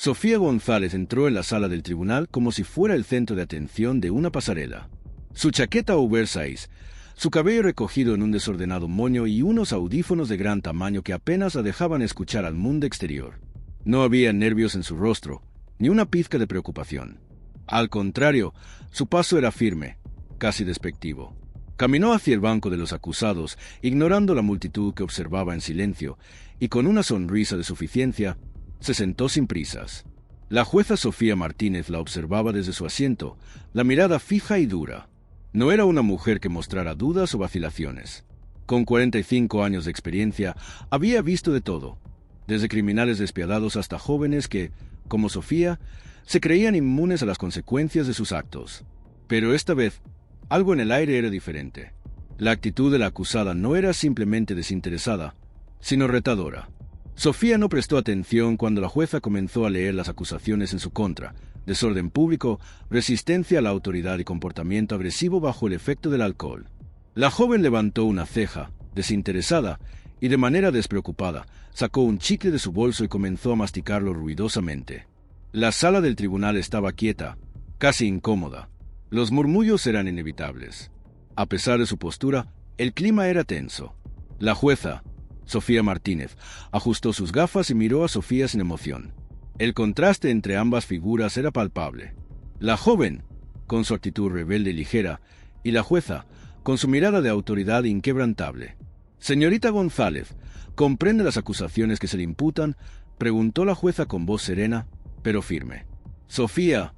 Sofía González entró en la sala del tribunal como si fuera el centro de atención de una pasarela. Su chaqueta oversize, su cabello recogido en un desordenado moño y unos audífonos de gran tamaño que apenas la dejaban escuchar al mundo exterior. No había nervios en su rostro, ni una pizca de preocupación. Al contrario, su paso era firme, casi despectivo. Caminó hacia el banco de los acusados, ignorando la multitud que observaba en silencio, y con una sonrisa de suficiencia, se sentó sin prisas. La jueza Sofía Martínez la observaba desde su asiento, la mirada fija y dura. No era una mujer que mostrara dudas o vacilaciones. Con 45 años de experiencia, había visto de todo, desde criminales despiadados hasta jóvenes que, como Sofía, se creían inmunes a las consecuencias de sus actos. Pero esta vez, algo en el aire era diferente. La actitud de la acusada no era simplemente desinteresada, sino retadora. Sofía no prestó atención cuando la jueza comenzó a leer las acusaciones en su contra: desorden público, resistencia a la autoridad y comportamiento agresivo bajo el efecto del alcohol. La joven levantó una ceja, desinteresada, y de manera despreocupada, sacó un chicle de su bolso y comenzó a masticarlo ruidosamente. La sala del tribunal estaba quieta, casi incómoda. Los murmullos eran inevitables. A pesar de su postura, el clima era tenso. La jueza, Sofía Martínez, ajustó sus gafas y miró a Sofía sin emoción. El contraste entre ambas figuras era palpable. La joven, con su actitud rebelde y ligera, y la jueza, con su mirada de autoridad inquebrantable. «Señorita González, ¿comprende las acusaciones que se le imputan?», preguntó la jueza con voz serena, pero firme. Sofía,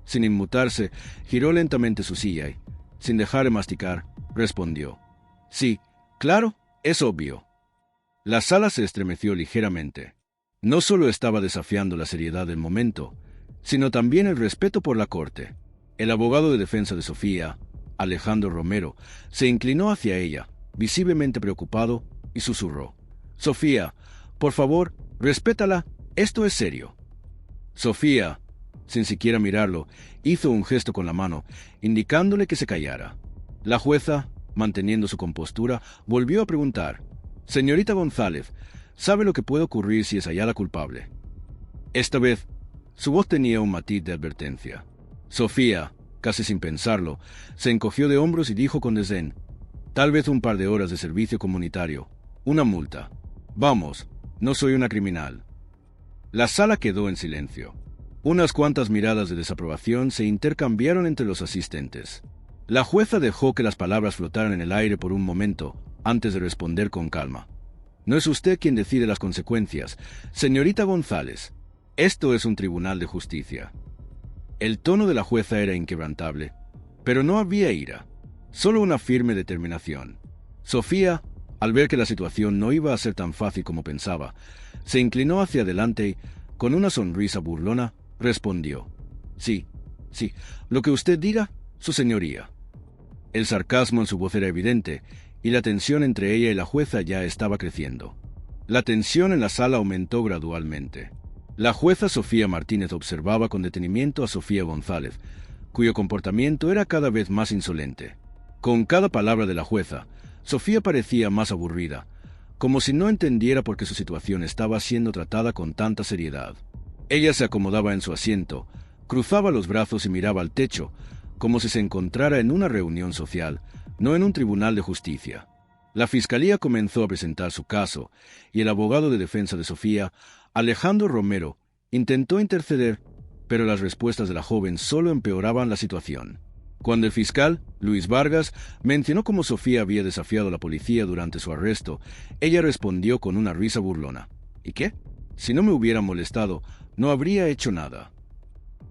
sin inmutarse, giró lentamente su silla y, sin dejar de masticar, respondió: «Sí, claro, es obvio». La sala se estremeció ligeramente. No solo estaba desafiando la seriedad del momento, sino también el respeto por la corte. El abogado de defensa de Sofía, Alejandro Romero, se inclinó hacia ella, visiblemente preocupado, y susurró: «Sofía, por favor, respétala, esto es serio». Sofía, sin siquiera mirarlo, hizo un gesto con la mano, indicándole que se callara. La jueza, manteniendo su compostura, volvió a preguntar: «Señorita González, ¿sabe lo que puede ocurrir si es hallada culpable?». Esta vez, su voz tenía un matiz de advertencia. Sofía, casi sin pensarlo, se encogió de hombros y dijo con desdén: «Tal vez un par de horas de servicio comunitario, una multa. Vamos, no soy una criminal». La sala quedó en silencio. Unas cuantas miradas de desaprobación se intercambiaron entre los asistentes. La jueza dejó que las palabras flotaran en el aire por un momento, antes de responder con calma: «No es usted quien decide las consecuencias, señorita González. Esto es un tribunal de justicia». El tono de la jueza era inquebrantable, pero no había ira, solo una firme determinación. Sofía, al ver que la situación no iba a ser tan fácil como pensaba, se inclinó hacia adelante y, con una sonrisa burlona, respondió: «Sí, lo que usted diga, su señoría». El sarcasmo en su voz era evidente, y la tensión entre ella y la jueza ya estaba creciendo. La tensión en la sala aumentó gradualmente. La jueza Sofía Martínez observaba con detenimiento a Sofía González, cuyo comportamiento era cada vez más insolente. Con cada palabra de la jueza, Sofía parecía más aburrida, como si no entendiera por qué su situación estaba siendo tratada con tanta seriedad. Ella se acomodaba en su asiento, cruzaba los brazos y miraba al techo, como si se encontrara en una reunión social, no en un tribunal de justicia. La fiscalía comenzó a presentar su caso, y el abogado de defensa de Sofía, Alejandro Romero, intentó interceder, pero las respuestas de la joven solo empeoraban la situación. Cuando el fiscal, Luis Vargas, mencionó cómo Sofía había desafiado a la policía durante su arresto, ella respondió con una risa burlona: «¿Y qué? Si no me hubiera molestado, no habría hecho nada».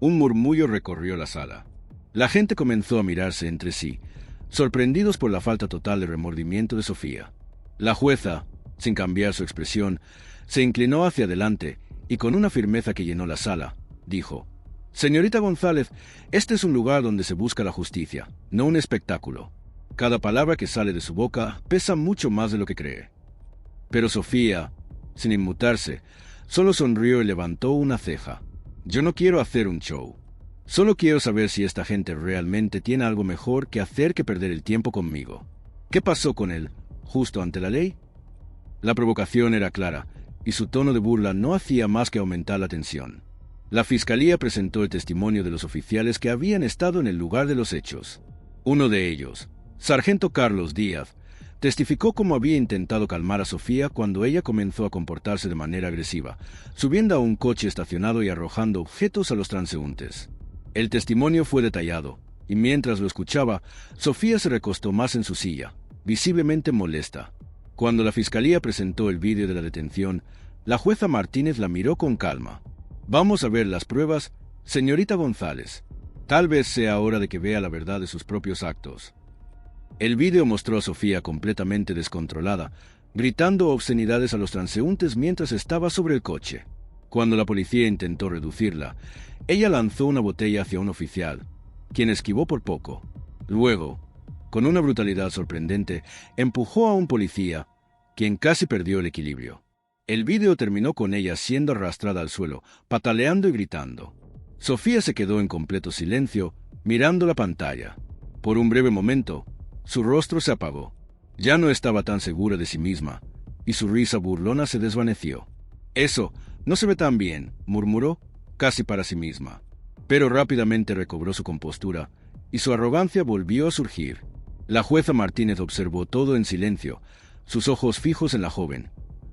Un murmullo recorrió la sala. La gente comenzó a mirarse entre sí, sorprendidos por la falta total de remordimiento de Sofía. La jueza, sin cambiar su expresión, se inclinó hacia adelante y, con una firmeza que llenó la sala, dijo: «Señorita González, este es un lugar donde se busca la justicia, no un espectáculo. Cada palabra que sale de su boca pesa mucho más de lo que cree». Pero Sofía, sin inmutarse, solo sonrió y levantó una ceja. «Yo no quiero hacer un show. Solo quiero saber si esta gente realmente tiene algo mejor que hacer que perder el tiempo conmigo. ¿Qué pasó con él, justo ante la ley?». La provocación era clara, y su tono de burla no hacía más que aumentar la tensión. La fiscalía presentó el testimonio de los oficiales que habían estado en el lugar de los hechos. Uno de ellos, Sargento Carlos Díaz, testificó cómo había intentado calmar a Sofía cuando ella comenzó a comportarse de manera agresiva, subiendo a un coche estacionado y arrojando objetos a los transeúntes. El testimonio fue detallado, y mientras lo escuchaba, Sofía se recostó más en su silla, visiblemente molesta. Cuando la fiscalía presentó el vídeo de la detención, la jueza Martínez la miró con calma. «Vamos a ver las pruebas, señorita González. Tal vez sea hora de que vea la verdad de sus propios actos». El vídeo mostró a Sofía completamente descontrolada, gritando obscenidades a los transeúntes mientras estaba sobre el coche. Cuando la policía intentó reducirla, ella lanzó una botella hacia un oficial, quien esquivó por poco. Luego, con una brutalidad sorprendente, empujó a un policía, quien casi perdió el equilibrio. El vídeo terminó con ella siendo arrastrada al suelo, pataleando y gritando. Sofía se quedó en completo silencio, mirando la pantalla. Por un breve momento, su rostro se apagó. Ya no estaba tan segura de sí misma, y su risa burlona se desvaneció. «Eso no se ve tan bien», murmuró, casi para sí misma. Pero rápidamente recobró su compostura, y su arrogancia volvió a surgir. La jueza Martínez observó todo en silencio, sus ojos fijos en la joven,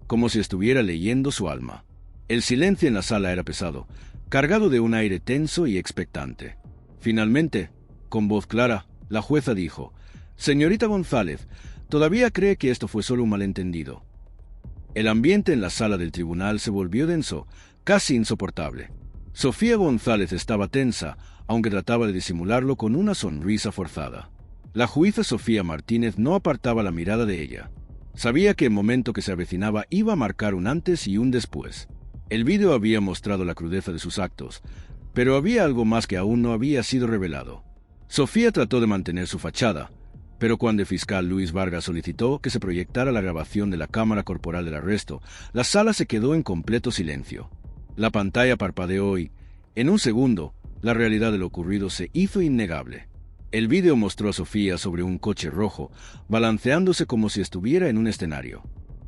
como si estuviera leyendo su alma. El silencio en la sala era pesado, cargado de un aire tenso y expectante. Finalmente, con voz clara, la jueza dijo: «Señorita González, ¿todavía cree que esto fue solo un malentendido?». El ambiente en la sala del tribunal se volvió denso, casi insoportable. Sofía González estaba tensa, aunque trataba de disimularlo con una sonrisa forzada. La jueza Sofía Martínez no apartaba la mirada de ella. Sabía que el momento que se avecinaba iba a marcar un antes y un después. El vídeo había mostrado la crudeza de sus actos, pero había algo más que aún no había sido revelado. Sofía trató de mantener su fachada, pero cuando el fiscal Luis Vargas solicitó que se proyectara la grabación de la cámara corporal del arresto, la sala se quedó en completo silencio. La pantalla parpadeó y, en un segundo, la realidad de lo ocurrido se hizo innegable. El vídeo mostró a Sofía sobre un coche rojo, balanceándose como si estuviera en un escenario.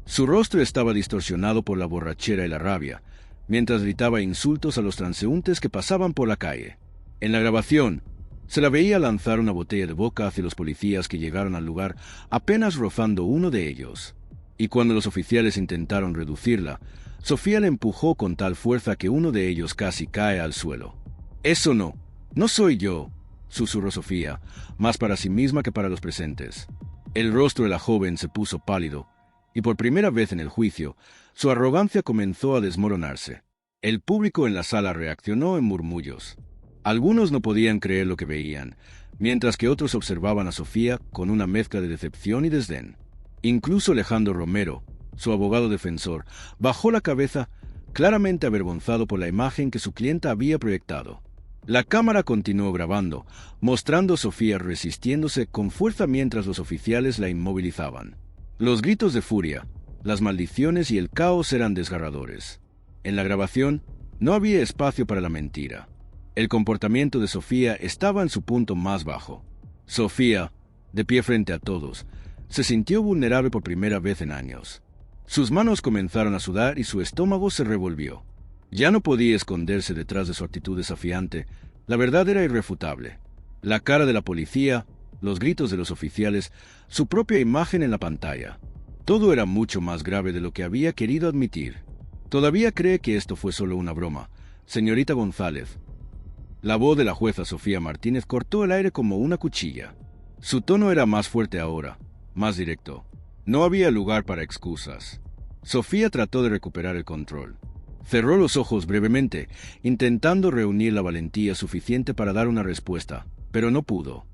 Su rostro estaba distorsionado por la borrachera y la rabia, mientras gritaba insultos a los transeúntes que pasaban por la calle. En la grabación, se la veía lanzar una botella de vodka hacia los policías que llegaron al lugar, apenas rozando uno de ellos. Y cuando los oficiales intentaron reducirla, Sofía la empujó con tal fuerza que uno de ellos casi cae al suelo. «Eso no soy yo», susurró Sofía, más para sí misma que para los presentes. El rostro de la joven se puso pálido, y por primera vez en el juicio, su arrogancia comenzó a desmoronarse. El público en la sala reaccionó en murmullos. Algunos no podían creer lo que veían, mientras que otros observaban a Sofía con una mezcla de decepción y desdén. Incluso Alejandro Romero, su abogado defensor, bajó la cabeza, claramente avergonzado por la imagen que su clienta había proyectado. La cámara continuó grabando, mostrando a Sofía resistiéndose con fuerza mientras los oficiales la inmovilizaban. Los gritos de furia, las maldiciones y el caos eran desgarradores. En la grabación no había espacio para la mentira. El comportamiento de Sofía estaba en su punto más bajo. Sofía, de pie frente a todos, se sintió vulnerable por primera vez en años. Sus manos comenzaron a sudar y su estómago se revolvió. Ya no podía esconderse detrás de su actitud desafiante. La verdad era irrefutable. La cara de la policía, los gritos de los oficiales, su propia imagen en la pantalla. Todo era mucho más grave de lo que había querido admitir. «Todavía cree que esto fue solo una broma, señorita González». La voz de la jueza Sofía Martínez cortó el aire como una cuchilla. Su tono era más fuerte ahora, más directo. No había lugar para excusas. Sofía trató de recuperar el control. Cerró los ojos brevemente, intentando reunir la valentía suficiente para dar una respuesta, pero no pudo.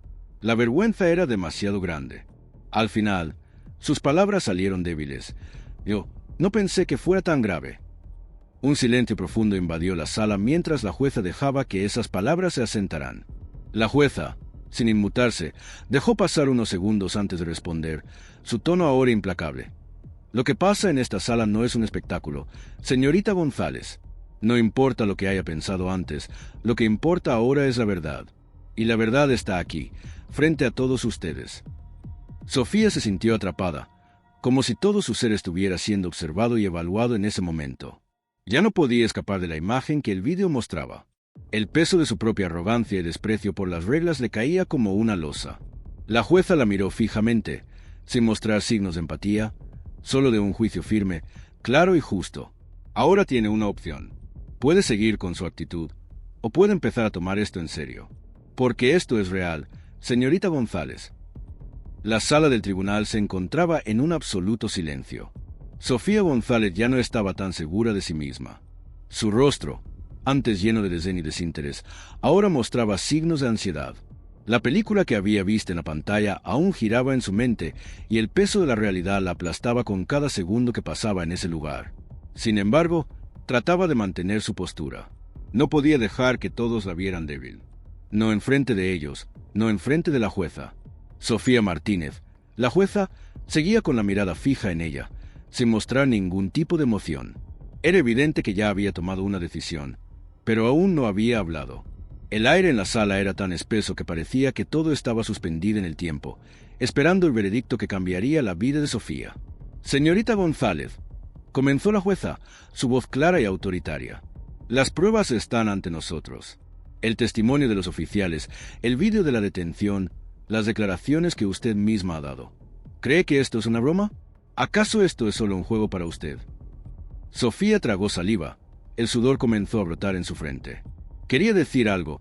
La vergüenza era demasiado grande. Al final, sus palabras salieron débiles. «Yo no pensé que fuera tan grave». Un silencio profundo invadió la sala mientras la jueza dejaba que esas palabras se asentaran. La jueza, sin inmutarse, dejó pasar unos segundos antes de responder, su tono ahora implacable. «Lo que pasa en esta sala no es un espectáculo, señorita González. No importa lo que haya pensado antes, lo que importa ahora es la verdad. Y la verdad está aquí, frente a todos ustedes». Sofía se sintió atrapada, como si todo su ser estuviera siendo observado y evaluado en ese momento. Ya no podía escapar de la imagen que el vídeo mostraba. El peso de su propia arrogancia y desprecio por las reglas le caía como una losa. La jueza la miró fijamente, sin mostrar signos de empatía, solo de un juicio firme, claro y justo. Ahora tiene una opción. Puede seguir con su actitud, o puede empezar a tomar esto en serio. Porque esto es real, señorita González. La sala del tribunal se encontraba en un absoluto silencio. Sofía González ya no estaba tan segura de sí misma. Su rostro, antes lleno de desdén y desinterés, ahora mostraba signos de ansiedad. La película que había visto en la pantalla aún giraba en su mente y el peso de la realidad la aplastaba con cada segundo que pasaba en ese lugar. Sin embargo, trataba de mantener su postura. No podía dejar que todos la vieran débil. No enfrente de ellos, no enfrente de la jueza. Sofía Martínez, la jueza, seguía con la mirada fija en ella, sin mostrar ningún tipo de emoción. Era evidente que ya había tomado una decisión, pero aún no había hablado. El aire en la sala era tan espeso que parecía que todo estaba suspendido en el tiempo, esperando el veredicto que cambiaría la vida de Sofía. «Señorita González», comenzó la jueza, su voz clara y autoritaria. «Las pruebas están ante nosotros. El testimonio de los oficiales, el vídeo de la detención, las declaraciones que usted misma ha dado. ¿Cree que esto es una broma? ¿Acaso esto es solo un juego para usted?» Sofía tragó saliva. El sudor comenzó a brotar en su frente. Quería decir algo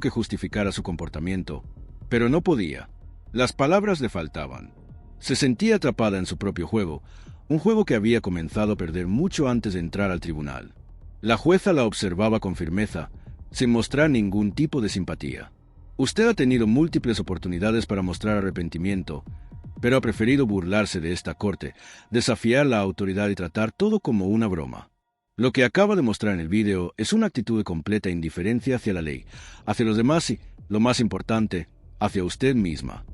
que justificara su comportamiento, pero no podía. Las palabras le faltaban. Se sentía atrapada en su propio juego, un juego que había comenzado a perder mucho antes de entrar al tribunal. La jueza la observaba con firmeza, sin mostrar ningún tipo de simpatía. «Usted ha tenido múltiples oportunidades para mostrar arrepentimiento, pero ha preferido burlarse de esta corte, desafiar la autoridad y tratar todo como una broma. Lo que acaba de mostrar en el vídeo es una actitud de completa indiferencia hacia la ley, hacia los demás y, lo más importante, hacia usted misma».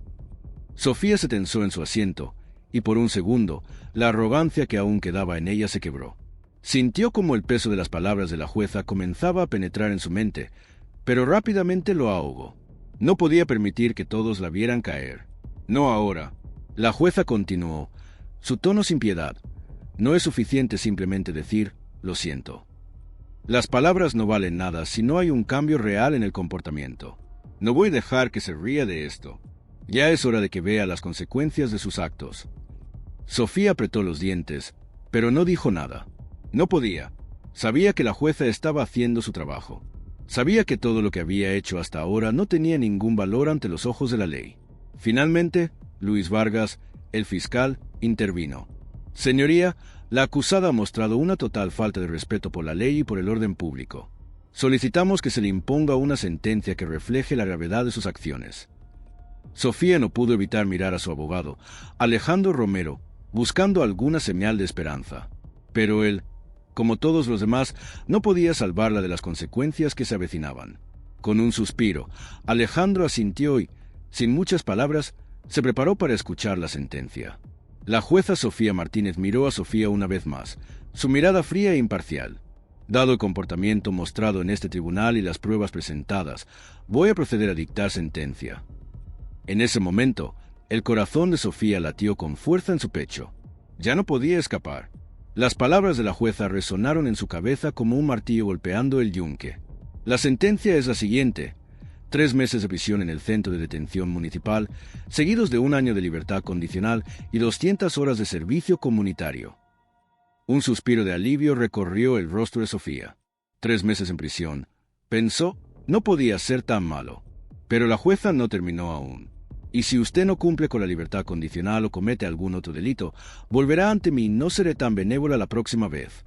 Sofía se tensó en su asiento, y por un segundo, la arrogancia que aún quedaba en ella se quebró. Sintió como el peso de las palabras de la jueza comenzaba a penetrar en su mente, pero rápidamente lo ahogó. No podía permitir que todos la vieran caer. «No ahora». La jueza continuó, su tono sin piedad. «No es suficiente simplemente decir, lo siento. Las palabras no valen nada si no hay un cambio real en el comportamiento. No voy a dejar que se ría de esto. Ya es hora de que vea las consecuencias de sus actos». Sofía apretó los dientes, pero no dijo nada. No podía. Sabía que la jueza estaba haciendo su trabajo. Sabía que todo lo que había hecho hasta ahora no tenía ningún valor ante los ojos de la ley. Finalmente, Luis Vargas, el fiscal, intervino. «Señoría, la acusada ha mostrado una total falta de respeto por la ley y por el orden público. Solicitamos que se le imponga una sentencia que refleje la gravedad de sus acciones». Sofía no pudo evitar mirar a su abogado, Alejandro Romero, buscando alguna señal de esperanza. Pero él, como todos los demás, no podía salvarla de las consecuencias que se avecinaban. Con un suspiro, Alejandro asintió y, sin muchas palabras, se preparó para escuchar la sentencia. La jueza Sofía Martínez miró a Sofía una vez más, su mirada fría e imparcial. «Dado el comportamiento mostrado en este tribunal y las pruebas presentadas, voy a proceder a dictar sentencia». En ese momento, el corazón de Sofía latió con fuerza en su pecho. Ya no podía escapar. Las palabras de la jueza resonaron en su cabeza como un martillo golpeando el yunque. «La sentencia es la siguiente: 3 meses de prisión en el centro de detención municipal, seguidos de 1 año de libertad condicional y 200 horas de servicio comunitario». Un suspiro de alivio recorrió el rostro de Sofía. 3 meses en prisión. Pensó, no podía ser tan malo. Pero la jueza no terminó aún. «Y si usted no cumple con la libertad condicional o comete algún otro delito, volverá ante mí y no seré tan benévola la próxima vez».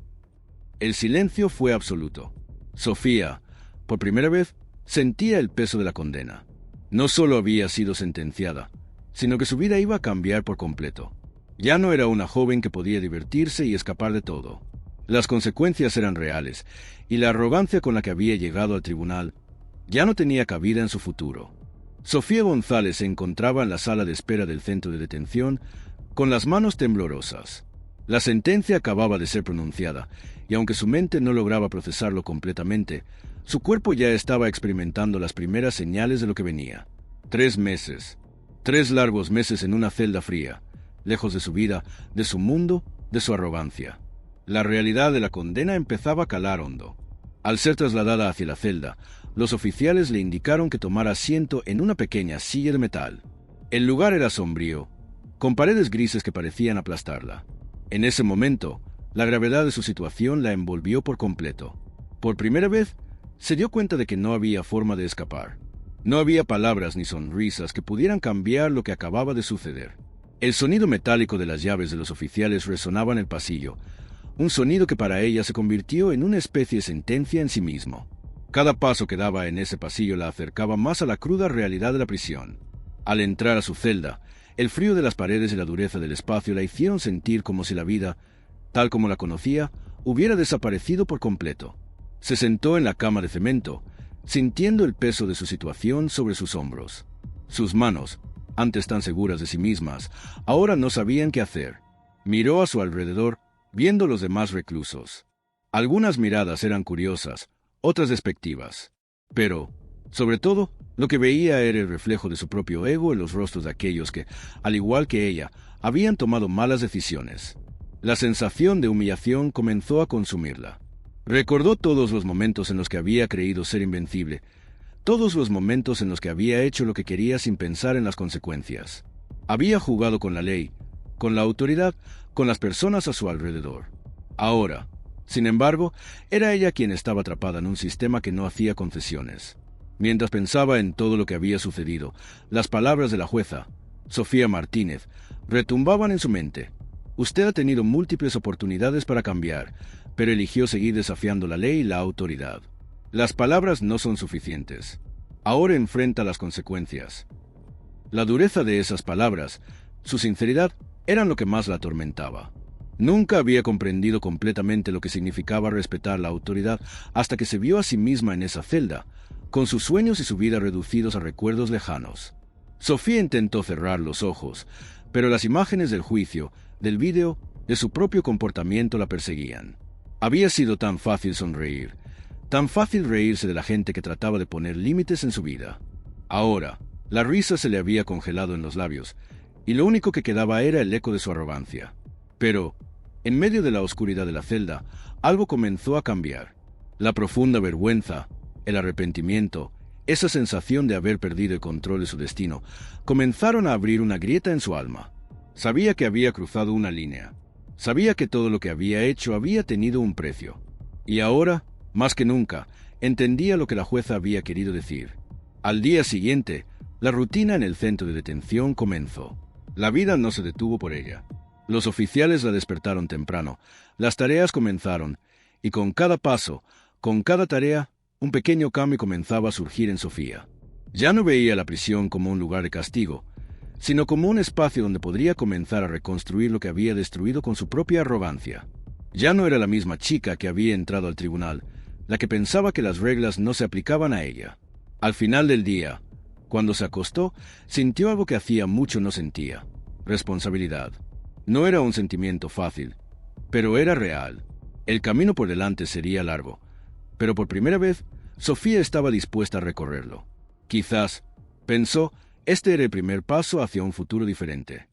El silencio fue absoluto. Sofía, por primera vez, sentía el peso de la condena. No solo había sido sentenciada, sino que su vida iba a cambiar por completo. Ya no era una joven que podía divertirse y escapar de todo. Las consecuencias eran reales, y la arrogancia con la que había llegado al tribunal ya no tenía cabida en su futuro. Sofía González se encontraba en la sala de espera del centro de detención, con las manos temblorosas. La sentencia acababa de ser pronunciada, y aunque su mente no lograba procesarlo completamente, su cuerpo ya estaba experimentando las primeras señales de lo que venía. 3 meses. 3 largos meses en una celda fría, lejos de su vida, de su mundo, de su arrogancia. La realidad de la condena empezaba a calar hondo. Al ser trasladada hacia la celda, los oficiales le indicaron que tomara asiento en una pequeña silla de metal. El lugar era sombrío, con paredes grises que parecían aplastarla. En ese momento, la gravedad de su situación la envolvió por completo. Por primera vez, se dio cuenta de que no había forma de escapar. No había palabras ni sonrisas que pudieran cambiar lo que acababa de suceder. El sonido metálico de las llaves de los oficiales resonaba en el pasillo, un sonido que para ella se convirtió en una especie de sentencia en sí mismo. Cada paso que daba en ese pasillo la acercaba más a la cruda realidad de la prisión. Al entrar a su celda, el frío de las paredes y la dureza del espacio la hicieron sentir como si la vida, tal como la conocía, hubiera desaparecido por completo. Se sentó en la cama de cemento, sintiendo el peso de su situación sobre sus hombros. Sus manos, antes tan seguras de sí mismas, ahora no sabían qué hacer. Miró a su alrededor, viendo los demás reclusos. Algunas miradas eran curiosas, otras despectivas. Pero, sobre todo, lo que veía era el reflejo de su propio ego en los rostros de aquellos que, al igual que ella, habían tomado malas decisiones. La sensación de humillación comenzó a consumirla. Recordó todos los momentos en los que había creído ser invencible, todos los momentos en los que había hecho lo que quería sin pensar en las consecuencias. Había jugado con la ley, con la autoridad, con las personas a su alrededor. Ahora, sin embargo, era ella quien estaba atrapada en un sistema que no hacía concesiones. Mientras pensaba en todo lo que había sucedido, las palabras de la jueza, Sofía Martínez, retumbaban en su mente. Usted ha tenido múltiples oportunidades para cambiar, pero eligió seguir desafiando la ley y la autoridad. Las palabras no son suficientes. Ahora enfrenta las consecuencias. La dureza de esas palabras, su sinceridad, eran lo que más la atormentaba. Nunca había comprendido completamente lo que significaba respetar la autoridad hasta que se vio a sí misma en esa celda, con sus sueños y su vida reducidos a recuerdos lejanos. Sofía intentó cerrar los ojos, pero las imágenes del juicio, del vídeo, de su propio comportamiento la perseguían. Había sido tan fácil sonreír, tan fácil reírse de la gente que trataba de poner límites en su vida. Ahora, la risa se le había congelado en los labios, y lo único que quedaba era el eco de su arrogancia. Pero, en medio de la oscuridad de la celda, algo comenzó a cambiar. La profunda vergüenza, el arrepentimiento, esa sensación de haber perdido el control de su destino, comenzaron a abrir una grieta en su alma. Sabía que había cruzado una línea. Sabía que todo lo que había hecho había tenido un precio. Y ahora, más que nunca, entendía lo que la jueza había querido decir. Al día siguiente, la rutina en el centro de detención comenzó. La vida no se detuvo por ella. Los oficiales la despertaron temprano, las tareas comenzaron, y con cada paso, con cada tarea, un pequeño cambio comenzaba a surgir en Sofía. Ya no veía la prisión como un lugar de castigo, sino como un espacio donde podría comenzar a reconstruir lo que había destruido con su propia arrogancia. Ya no era la misma chica que había entrado al tribunal, la que pensaba que las reglas no se aplicaban a ella. Al final del día, cuando se acostó, sintió algo que hacía mucho no sentía: responsabilidad. No era un sentimiento fácil, pero era real. El camino por delante sería largo, pero por primera vez, Sofía estaba dispuesta a recorrerlo. Quizás, pensó, este era el primer paso hacia un futuro diferente.